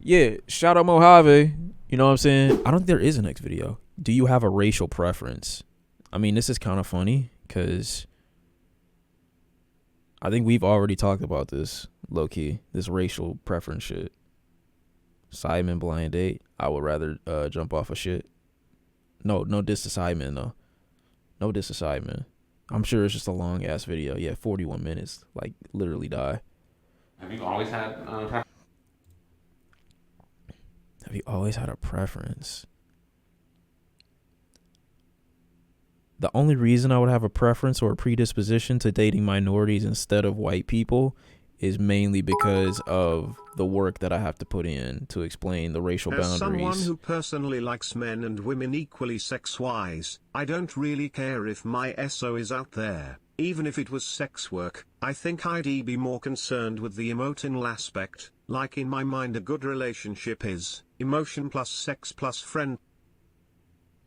Yeah, shout out Mojave. You know what I'm saying? I don't think there is a next video. Do you have a racial preference? I mean, this is kind of funny because I think we've already talked about this, low key, this racial preference shit. Simon blind date. I would rather jump off of shit. No diss to Simon though. No diss to Simon. I'm sure it's just a long ass video. Yeah, 41 minutes. Like literally die. Have you always had Have you always had a preference? The only reason I would have a preference or a predisposition to dating minorities instead of white people is mainly because of the work that I have to put in to explain the racial boundaries. As someone who personally likes men and women equally sex-wise, I don't really care if my SO is out there. Even if it was sex work, I think I'd be more concerned with the emotional aspect. Like in my mind a good relationship is emotion plus sex plus friend.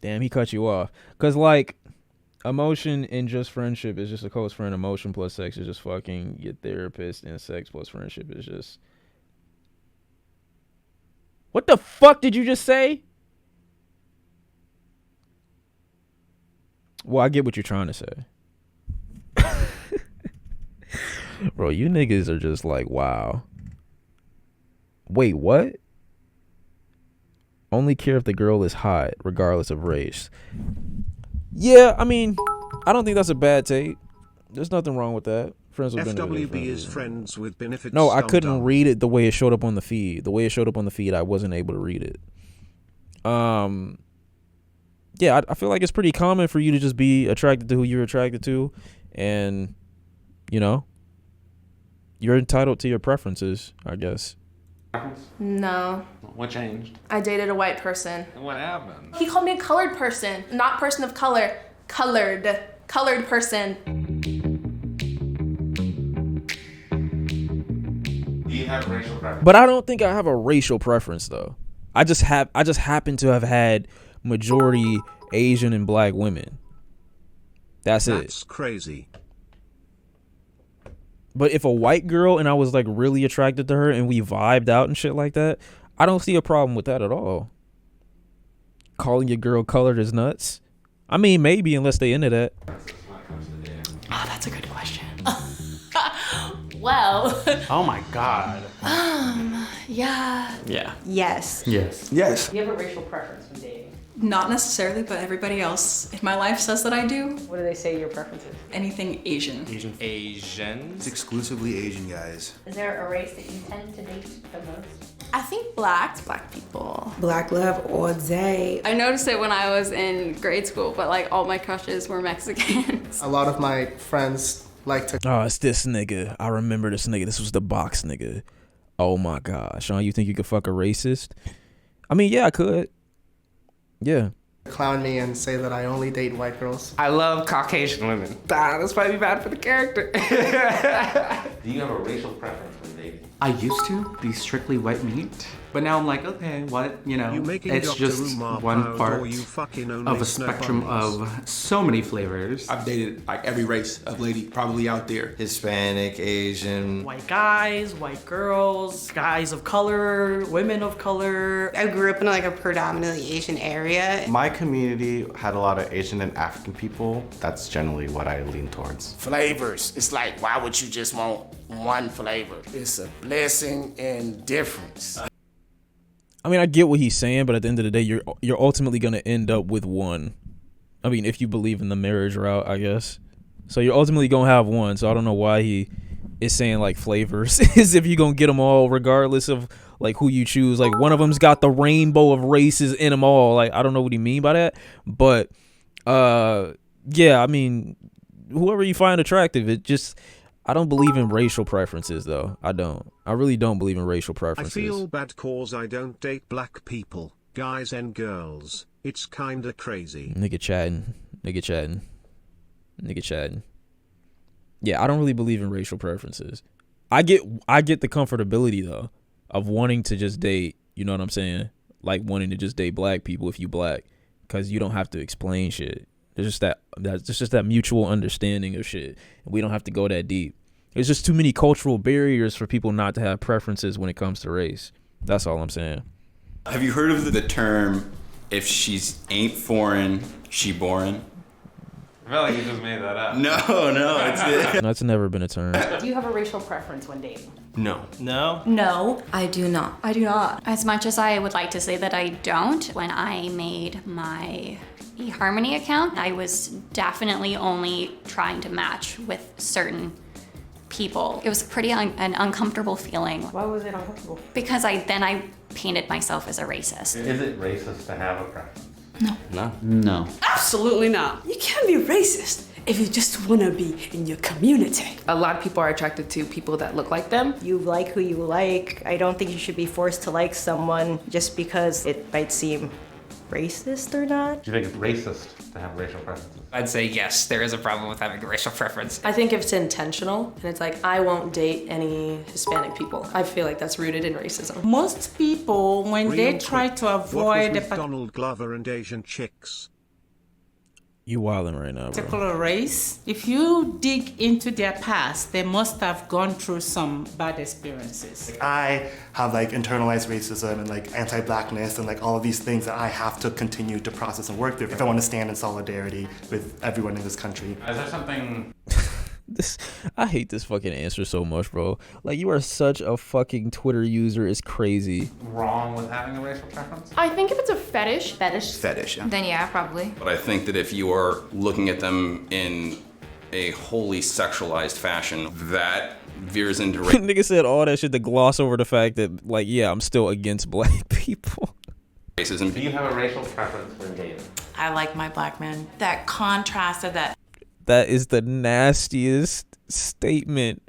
Damn, he cut you off. Because like, emotion and just friendship is just a close friend. Emotion plus sex is just fucking your therapist, and sex plus friendship is just... What the fuck did you just say? Well, I get what you're trying to say. Bro, you niggas are just like, wow. Wait, what? Only care if the girl is hot, regardless of race. Yeah, I mean, I don't think that's a bad take. There's nothing wrong with that. Friends with benefits. FWB is friends with benefits. No, I couldn't read it the way it showed up on the feed. The way it showed up on the feed, I wasn't able to read it. Yeah, I feel like it's pretty common for you to just be attracted to who you're attracted to, and you know, you're entitled to your preferences, I guess. No. What changed? I dated a white person. What happened? He called me a colored person, not person of color. Colored person. Do you have racial preference? But I don't think I have a racial preference though. I just happen to have had majority Asian and black women. That's it. That's crazy. But if a white girl and I was like really attracted to her and we vibed out and shit like that, I don't see a problem with that at all. Calling your girl colored is nuts. I mean, maybe, unless they into that. Oh, that's a good question. Well. Oh my god. Yeah. Yeah. Yes. Yes. Do you have a racial preference when dating? Not necessarily, but everybody else in my life says that I do. What do they say your preference is? Anything Asian. Asians? It's exclusively Asian guys. Is there a race that you tend to date the most? I think black people. Black love all day. I noticed it when I was in grade school, but like all my crushes were Mexicans. A lot of my friends like to... Oh, it's this nigga. I remember this nigga. This was the box nigga. Oh my God. Sean, you think you could fuck a racist? I mean, yeah, I could. Yeah. Clown me and say that I only date white girls. I love Caucasian women. That's probably bad for the character. Do you have a racial preference when dating? I used to be strictly white meat, but now I'm like, okay, what, you know, it's just one part of a spectrum of so many flavors. I've dated like every race of lady probably out there. Hispanic, Asian. White guys, white girls, guys of color, women of color. I grew up in like a predominantly Asian area. My community had a lot of Asian and African people. That's generally what I lean towards. Flavors. It's like, why would you just want one flavor? It's a blessing and difference. I mean, I get what he's saying, but at the end of the day, you're ultimately going to end up with one. I mean, if you believe in the marriage route, I guess. So you're ultimately going to have one. So I don't know why he is saying like flavors as if you're going to get them all regardless of like who you choose. Like one of them's got the rainbow of races in them all. Like, I don't know what he mean by that. But yeah, I mean, whoever you find attractive, it just... I don't believe in racial preferences, though. I don't. I really don't believe in racial preferences. I feel bad cause I don't date black people, guys and girls. It's kinda crazy. Nigga chatting. Yeah, I don't really believe in racial preferences. I get the comfortability, though, of wanting to just date, you know what I'm saying? Like wanting to just date black people if you black, because you don't have to explain shit. There's just that mutual understanding of shit. We don't have to go that deep. There's just too many cultural barriers for people not to have preferences when it comes to race. That's all I'm saying. Have you heard of the term, if she's ain't foreign, she boring? I feel like you just made that up. No, it's it. That's never been a term. Do you have a racial preference when dating? No. No? No. I do not. I do not. As much as I would like to say that I don't, when I made my eHarmony account, I was definitely only trying to match with certain people. It was pretty an uncomfortable feeling. Why was it uncomfortable? Because I painted myself as a racist. Is it racist to have a preference? No. Absolutely not. You can't be racist if you just want to be in your community. A lot of people are attracted to people that look like them. You like who you like. I don't think you should be forced to like someone just because it might seem racist or not. Do you think it's racist to have racial preferences? I'd say yes, there is a problem with having a racial preference. I think if it's intentional and it's like, I won't date any Hispanic people, I feel like that's rooted in racism. Most people, when they try to avoid with Donald Glover and Asian chicks. You wilding right now, bro. particular race, if you dig into their past, they must have gone through some bad experiences. I have like internalized racism and like anti-blackness and like all of these things that I have to continue to process and work through if I want to stand in solidarity with everyone in this country. Is there something... I hate this fucking answer so much, bro. Like, you are such a fucking Twitter user. It's crazy. wrong with having a racial preference? I think if it's a fetish. Fetish, yeah. Then yeah, probably. But I think that if you are looking at them in a wholly sexualized fashion, that veers into Nigga said all that shit to gloss over the fact that, like, yeah, I'm still against black people. racism. Do you have a racial preference when dating? I like my black men. That contrast of that. That is the nastiest statement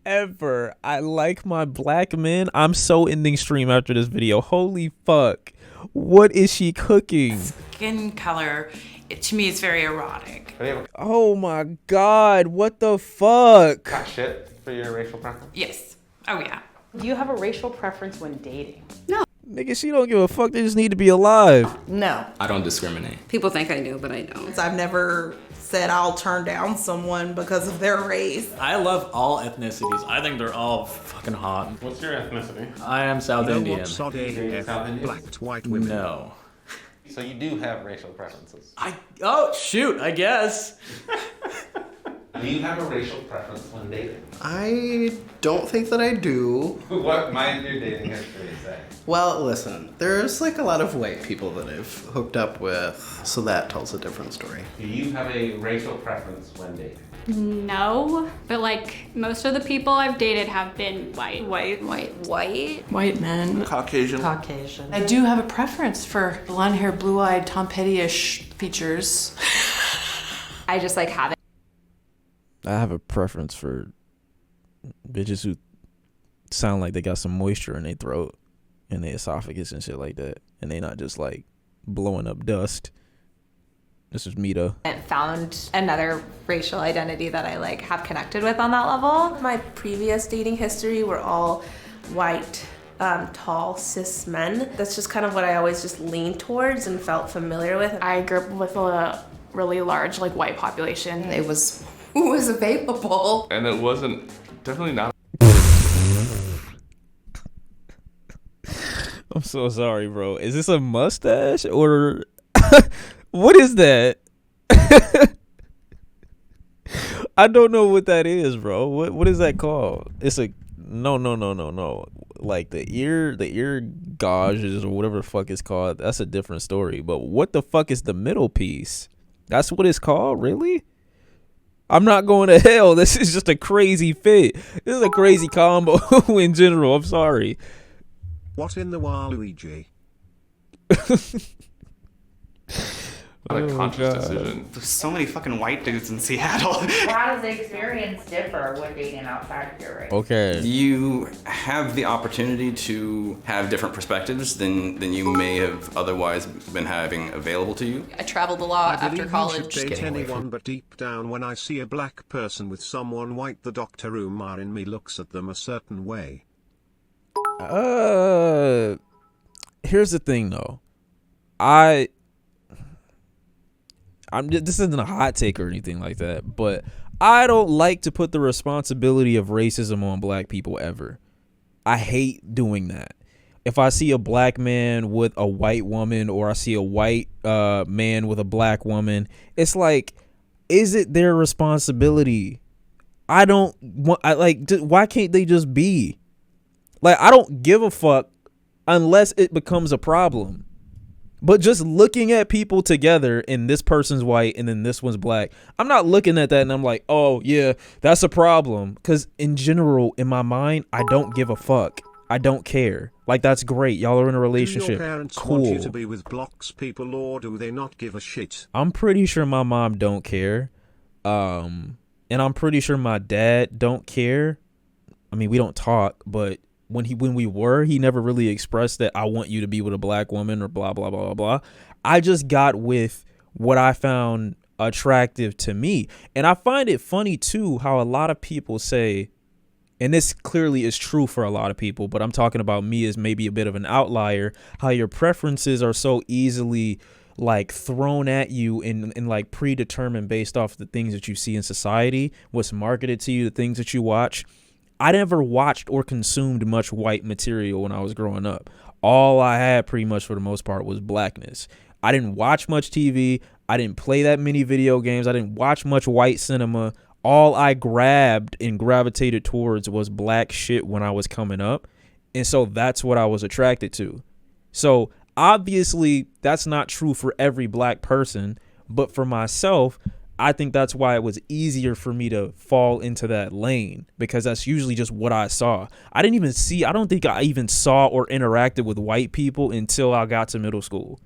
ever. I like my black men. I'm so ending stream after this video. Holy fuck. What is she cooking? Skin color, to me, it's very erotic. Oh my god. What the fuck? Hot shit for your racial preference? Yes. Oh yeah. Do you have a racial preference when dating? No. Nigga, she don't give a fuck. They just need to be alive. No. I don't discriminate. People think I do, but I don't. I've never said I'll turn down someone because of their race. I love all ethnicities. I think they're all fucking hot. What's your ethnicity? I am South Indian. South Indian? Black to white women. No. So you do have racial preferences? Oh, shoot, I guess. Do you have a racial preference when dating? I don't think that I do. What might your dating history say? Well, listen, there's like a lot of white people that I've hooked up with, so that tells a different story. Do you have a racial preference when dating? No, but like most of the people I've dated have been white. White men. Caucasian. I do have a preference for blonde hair, blue-eyed, Tom Petty-ish features. I just like have it. I have a preference for bitches who sound like they got some moisture in their throat and their esophagus and shit like that. And they not just like blowing up dust. This is me though. I found another racial identity that I like have connected with on that level. My previous dating history were all white, tall, cis men. That's just kind of what I always just leaned towards and felt familiar with. I grew up with a really large like white population. It was who was available. And it wasn't, definitely not. I'm so sorry, bro. Is this a mustache or what is that? I don't know what that is, bro. What is that called? It's a no. Like the ear gauges or whatever the fuck it's called. That's a different story. But what the fuck is the middle piece? That's what it's called? Really? I'm not going to hell. This is just a crazy fit. This is a crazy combo in general. I'm sorry. What in the Waluigi? Not a conscious decision. There's so many fucking white dudes in Seattle. How does the experience differ when dating outside of your race? Okay. You have the opportunity to have different perspectives than you may have otherwise been having available to you. I traveled a lot I after believe college. you should date anyone, but deep down when I see a black person with someone white, the Dr. Umar in me looks at them a certain way. Here's the thing though. This isn't a hot take or anything like that, but I don't like to put the responsibility of racism on black people ever. I hate doing that. if I see a black man with a white woman, or I see a white man with a black woman, it's like, is it their responsibility? I don't want, why can't they just be? Like, I don't give a fuck unless it becomes a problem. But just looking at people together and this person's white and then this one's black, I'm not looking at that and I'm like, oh yeah, that's a problem. Because in general, in my mind, I don't give a fuck. I don't care. Like, that's great. Y'all are in a relationship. Do your parents cool. want you to be with blocks people, or do they not give a shit? I'm pretty sure my mom don't care. And I'm pretty sure my dad don't care. I mean, we don't talk, but when we were, he never really expressed that I want you to be with a black woman or blah, blah, blah, blah, blah. I just got with what I found attractive to me. And I find it funny too, how a lot of people say, and this clearly is true for a lot of people, but I'm talking about me as maybe a bit of an outlier, how your preferences are so easily like thrown at you and like predetermined based off the things that you see in society, what's marketed to you, the things that you watch. I never watched or consumed much white material when I was growing up. All I had pretty much for the most part was blackness. I didn't watch much TV. I didn't play that many video games. I didn't watch much white cinema. All I grabbed and gravitated towards was black shit when I was coming up. And so that's what I was attracted to. So obviously that's not true for every black person, but for myself, I think that's why it was easier for me to fall into that lane, because that's usually just what I saw. I don't think I even saw or interacted with white people until I got to middle school.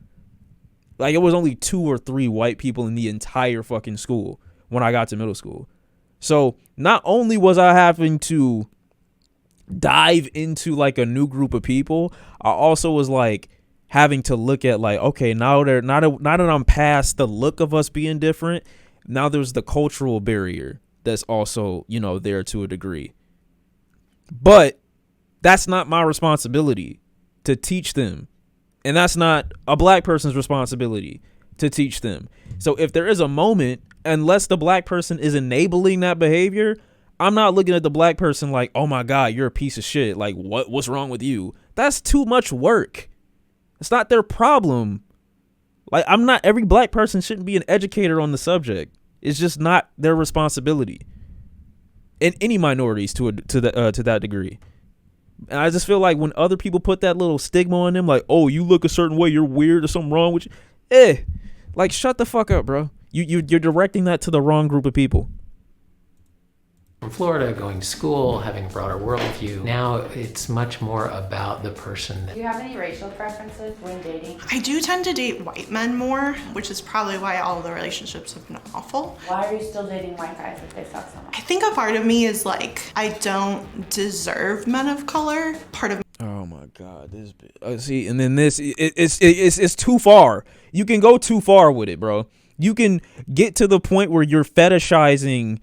Like, it was only 2 or 3 white people in the entire fucking school when I got to middle school. So not only was I having to dive into like a new group of people, I also was like having to look at like, okay, now that I'm past the look of us being different, now there's the cultural barrier that's also, you know, there to a degree. But that's not my responsibility to teach them. And that's not a black person's responsibility to teach them. So if there is a moment, unless the black person is enabling that behavior, I'm not looking at the black person like, oh my God, you're a piece of shit. Like, what's wrong with you? That's too much work. It's not their problem. Like, every black person shouldn't be an educator on the subject. It's just not their responsibility. And any minorities to that degree. And I just feel like when other people put that little stigma on them, like, oh, you look a certain way, you're weird, or something wrong with you. Like, shut the fuck up, bro. You're directing that to the wrong group of people. From Florida, going to school, having a broader worldview, now it's much more about the person. Do you have any racial preferences when dating? I do tend to date white men more, which is probably why all of the relationships have been awful. Why are you still dating white guys if they suck so much? I think a part of me is like, I don't deserve men of color. Part of Oh my God, this see, and then this it's too far. You can go too far with it, bro. You can get to the point where you're fetishizing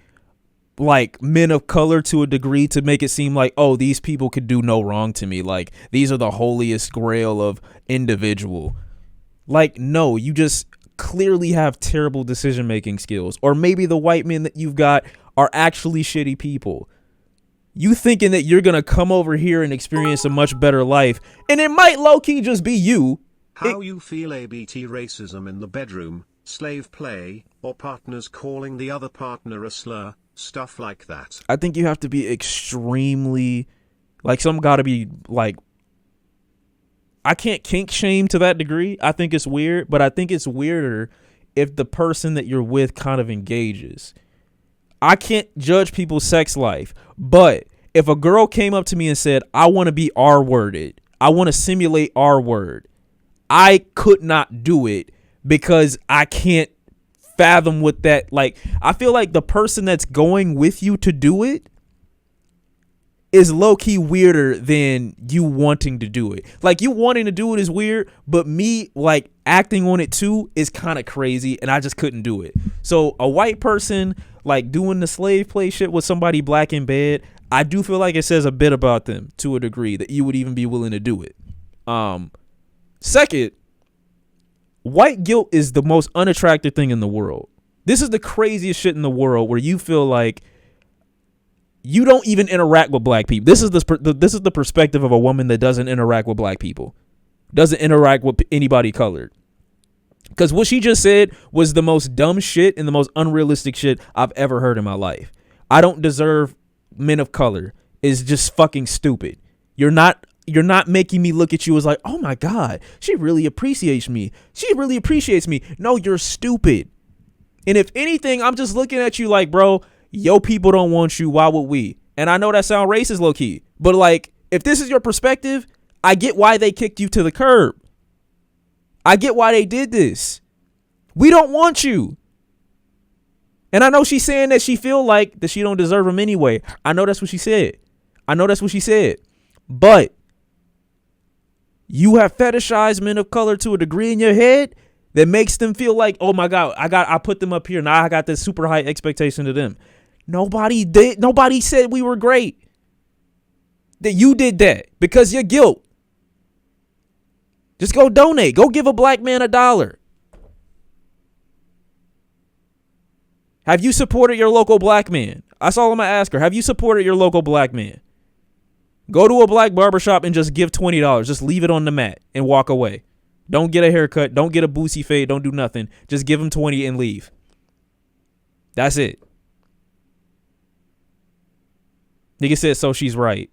like men of color to a degree to make it seem like, oh, these people could do no wrong to me. Like, these are the holiest grail of individual. Like, no, you just clearly have terrible decision-making skills. Or maybe the white men that you've got are actually shitty people. You thinking that you're going to come over here and experience a much better life, and it might low-key just be you. How you feel ABT racism in the bedroom, slave play, or partners calling the other partner a slur, stuff like that. I think you have to be extremely, like, some got to be, like, I can't kink shame to that degree. I think it's weird, but I think it's weirder if the person that you're with kind of engages. I can't judge people's sex life, but if a girl came up to me and said, I want to be R-worded, I want to simulate R-word, I could not do it because I can't fathom what that, like, I feel like the person that's going with you to do it is low-key weirder than you wanting to do it. Like, you wanting to do it is weird, but me, like, acting on it too is kind of crazy, and I just couldn't do it. So a white person, like, doing the slave play shit with somebody black in bed, I do feel like it says a bit about them to a degree that you would even be willing to do it. Second, white guilt is the most unattractive thing in the world. This is the craziest shit in the world, where you feel like You don't even interact with black people. This is the perspective of a woman that doesn't interact with black people, doesn't interact with anybody colored. Because what she just said was the most dumb shit and the most unrealistic shit I've ever heard in my life. I don't deserve men of color is just fucking stupid. You're not making me look at you as like, oh my God, she really appreciates me. She really appreciates me. No, you're stupid. And if anything, I'm just looking at you like, bro, yo, people don't want you. Why would we? And I know that sounds racist low key, but like, if this is your perspective, I get why they kicked you to the curb. I get why they did this. We don't want you. And I know she's saying that she feel like that she don't deserve him anyway. I know that's what she said. But you have fetishized men of color to a degree in your head that makes them feel like, oh my God, I put them up here. Now I got this super high expectation of them. Nobody did. Nobody said we were great. That you did that because your guilt. Just go donate. Go give a black man $1. Have you supported your local black man? That's all I'm going to ask her. Have you supported your local black man? Go to a black barbershop and just give $20. Just leave it on the mat and walk away. Don't get a haircut. Don't get a boosie fade. Don't do nothing. Just give him 20 and leave. That's it. Nigga said, so she's right.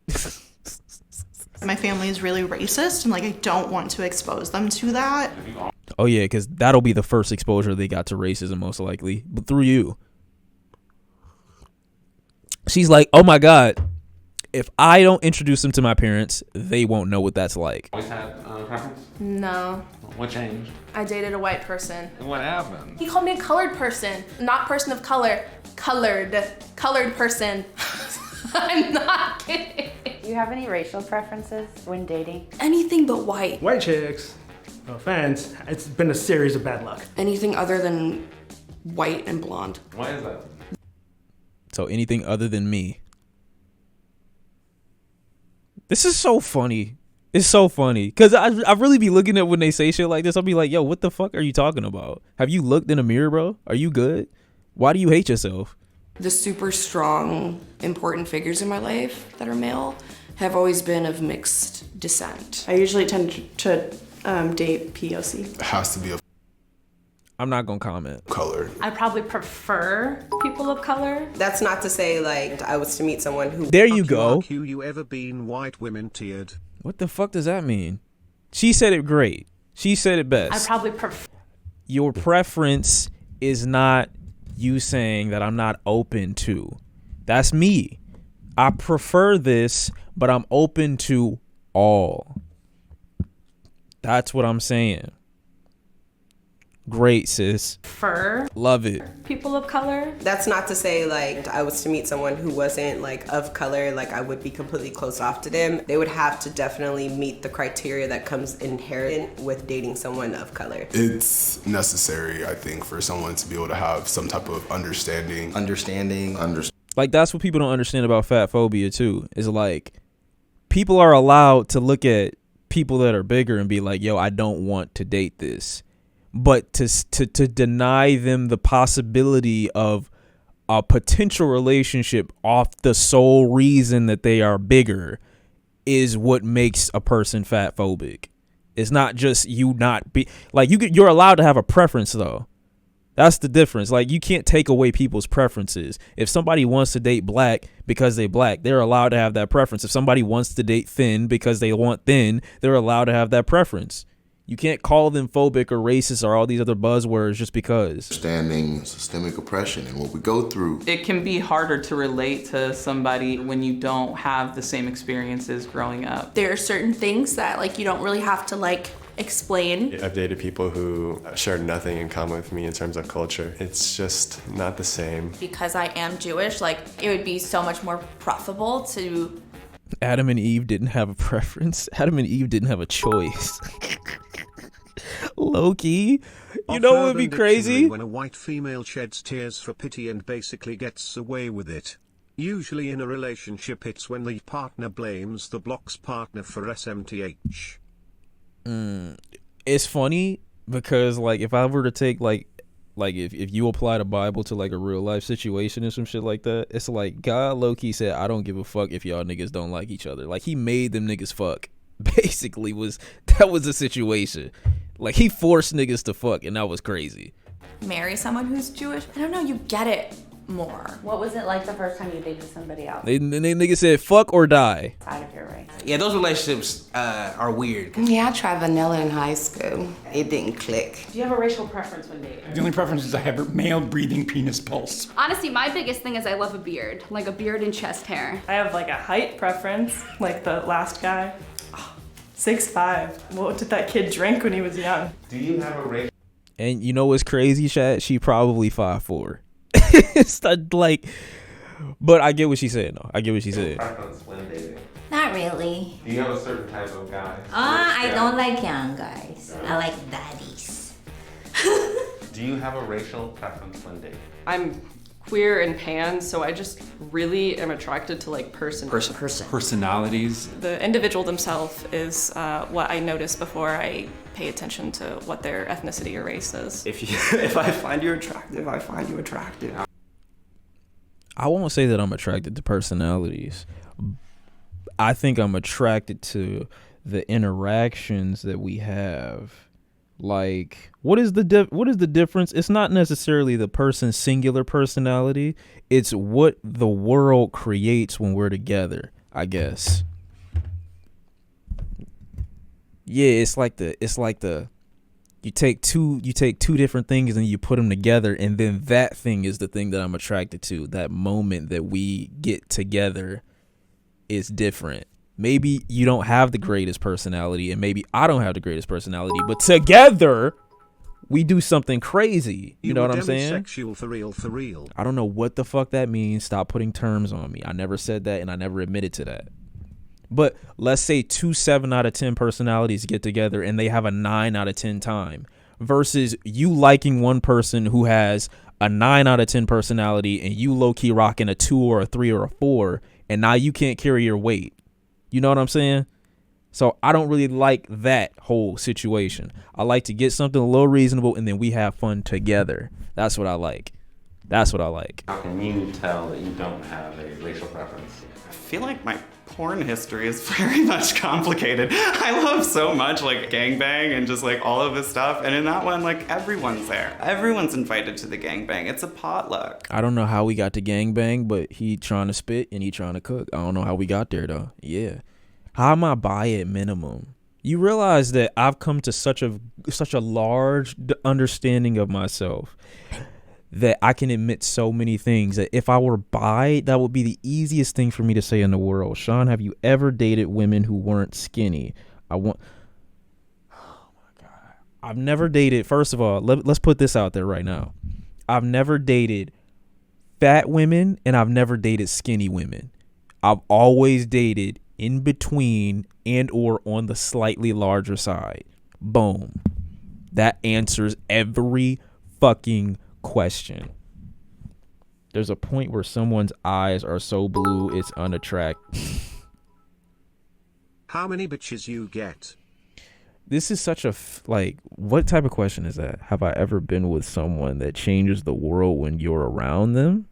My family is really racist, and like I don't want to expose them to that. Oh yeah, because that'll be the first exposure they got to racism, most likely, but through you. She's like, oh my God, if I don't introduce them to my parents, they won't know what that's like. Always had a preference? No. What changed? I dated a white person. And what happened? He called me a colored person, not person of color. Colored person. I'm not kidding. Do you have any racial preferences when dating? Anything but white. White chicks, no offense, it's been a series of bad luck. Anything other than white and blonde. Why is that? So anything other than me. This is so funny. It's so funny. Because I really be looking at when they say shit like this. I'll be like, yo, what the fuck are you talking about? Have you looked in a mirror, bro? Are you good? Why do you hate yourself? The super strong, important figures in my life that are male have always been of mixed descent. I usually tend to date POC. It has to be a I'm not gonna comment. color. I probably prefer people of color. That's not to say like I was to meet someone who. There you go. You ever been white women tiered? What the fuck does that mean? She said it great. She said it best. I probably prefer. Your preference is not you saying that I'm not open to. That's me. I prefer this, but I'm open to all. That's what I'm saying. Great, sis. Prefer. Love it. People of color. That's not to say like I was to meet someone who wasn't like of color, like I would be completely closed off to them. They would have to definitely meet the criteria that comes inherent with dating someone of color. It's necessary, I think, for someone to be able to have some type of understanding. Like, that's what people don't understand about fat phobia too, is like people are allowed to look at people that are bigger and be like, yo, I don't want to date this. But to deny them the possibility of a potential relationship off the sole reason that they are bigger is what makes a person fat phobic. It's not just you not be like you're allowed to have a preference though. That's the difference. Like, you can't take away people's preferences. If somebody wants to date black because they black, they're allowed to have that preference. If somebody wants to date thin because they want thin, they're allowed to have that preference. You can't call them phobic or racist or all these other buzzwords just because. Understanding systemic oppression and what we go through. It can be harder to relate to somebody when you don't have the same experiences growing up. There are certain things that like you don't really have to like explain. I've dated people who share nothing in common with me in terms of culture. It's just not the same. Because I am Jewish, like it would be so much more profitable to. Adam and Eve didn't have a preference. Adam and Eve didn't have a choice. Loki, you know what would be crazy? When a white female sheds tears for pity and basically gets away with it. Usually in a relationship it's when the partner blames the block's partner for SMTH. It's funny because like if I were to take like Like if you apply the Bible to like a real life situation and some shit like that, it's like God low-key said, I don't give a fuck if y'all niggas don't like each other. Like he made them niggas fuck. Basically that was the situation. Like he forced niggas to fuck, and that was crazy. Marry someone who's Jewish? I don't know, you get it more. What was it like the first time you dated somebody else? They niggas said fuck or die. Outside of your race. Yeah, those relationships are weird. Yeah, I tried vanilla in high school. It didn't click. Do you have a racial preference when dating? The only preference is I have a male breathing penis pulse. Honestly, my biggest thing is I love a beard. Like a beard and chest hair. I have like a height preference, like the last guy. 6'5". What did that kid drink when he was young? Do you have a racial? And you know what's crazy, Chad? She probably 5'4". It's not like, but I get what she said. No, I get what she said. Preference when dating? Not really. Do you have a certain type of guy? I don't like young guys. I like daddies. Do you have a racial preference when dating? I'm queer and pan, so I just really am attracted to like Personalities. The individual themselves is what I notice before I pay attention to what their ethnicity or race is. If I find you attractive, I find you attractive. I won't say that I'm attracted to personalities. I think I'm attracted to the interactions that we have. Like, what is the difference? It's not necessarily the person's singular personality. It's what the world creates when we're together, I guess. Yeah, it's like the you take two different things and you put them together, and then that thing is the thing that I'm attracted to. That moment that we get together is different. Maybe you don't have the greatest personality, and maybe I don't have the greatest personality, but together we do something crazy. You know what I'm saying? Demisexual for real. I don't know what the fuck that means. Stop putting terms on me. I never said that, and I never admitted to that. But let's say 2 7 out of 10 personalities get together and they have a 9 out of 10 time, versus you liking one person who has a 9 out of 10 personality and you low-key rocking a 2 or a 3 or a 4, and now you can't carry your weight. You know what I'm saying? So I don't really like that whole situation. I like to get something a little reasonable and then we have fun together. That's what I like. How can you tell that you don't have a racial preference? I feel like my porn history is very much complicated. I love so much like gangbang and just like all of this stuff. And in that one, like everyone's there. Everyone's invited to the gangbang. It's a potluck. I don't know how we got to gangbang, but he trying to spit and he trying to cook. I don't know how we got there though. Yeah. How am I bi at minimum? You realize that I've come to such a large understanding of myself that I can admit so many things that if I were bi, that would be the easiest thing for me to say in the world. Shawn, have you ever dated women who weren't skinny? Oh my God. I've never dated, first of all, let's put this out there right now. I've never dated fat women and I've never dated skinny women. I've always dated in between and or on the slightly larger side. Boom. That answers every fucking question. There's a point where someone's eyes are so blue it's unattractive. How many bitches you get? This is such a what type of question is that? Have I ever been with someone that changes the world when you're around them?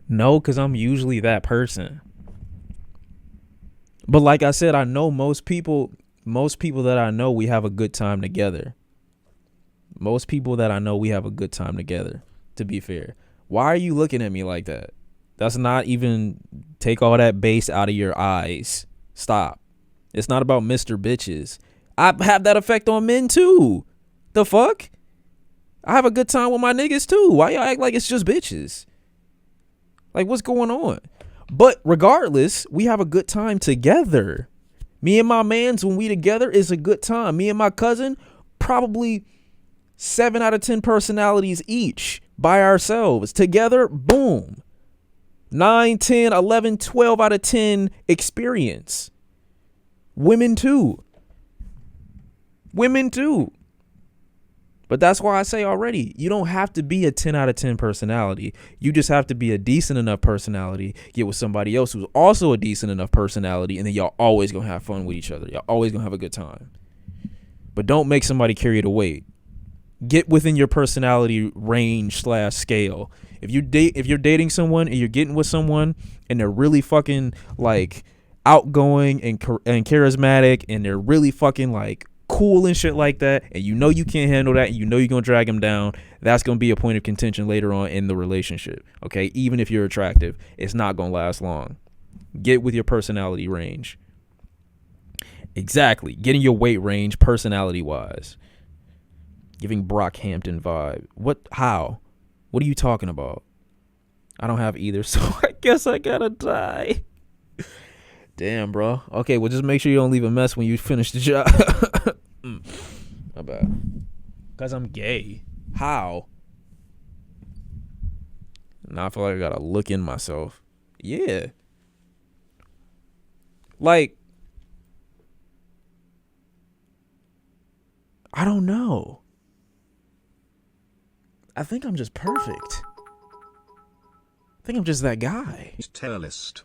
No, because I'm usually that person. But like I said, I know most people that I know, we have a good time together. Most people that I know, we have a good time together, to be fair. Why are you looking at me like that? That's not even, take all that bass out of your eyes. Stop. It's not about Mr. Bitches. I have that effect on men too. The fuck? I have a good time with my niggas too. Why y'all act like it's just bitches? Like, what's going on? But regardless, we have a good time together. Me and my mans, when we together, is a good time. Me and my cousin, probably 7 out of 10 personalities each by ourselves. Together, boom. 9, 10, 11, 12 out of 10 experience. Women too. But that's why I say already, you don't have to be a 10 out of 10 personality. You just have to be a decent enough personality, get with somebody else who's also a decent enough personality, and then y'all always gonna have fun with each other. Y'all always gonna have a good time. But don't make somebody carry the weight. Get within your personality range / scale. If you're dating someone and you're getting with someone and they're really fucking like outgoing and charismatic and they're really fucking like cool and shit like that, and you know you can't handle that, and you know you're gonna drag them down, that's gonna be a point of contention later on in the relationship. Okay, even if you're attractive, it's not gonna last long. Get with your personality range. Exactly, getting your weight range personality wise. Giving Brockhampton vibe. What? How? What are you talking about? I don't have either, so I guess I gotta die. Damn, bro. Okay, well, just make sure you don't leave a mess when you finish the job. My bad. Because I'm gay. How? Now I feel like I gotta look in myself. Yeah. Like, I don't know. I think I'm just perfect. I think I'm just that guy. Tier list.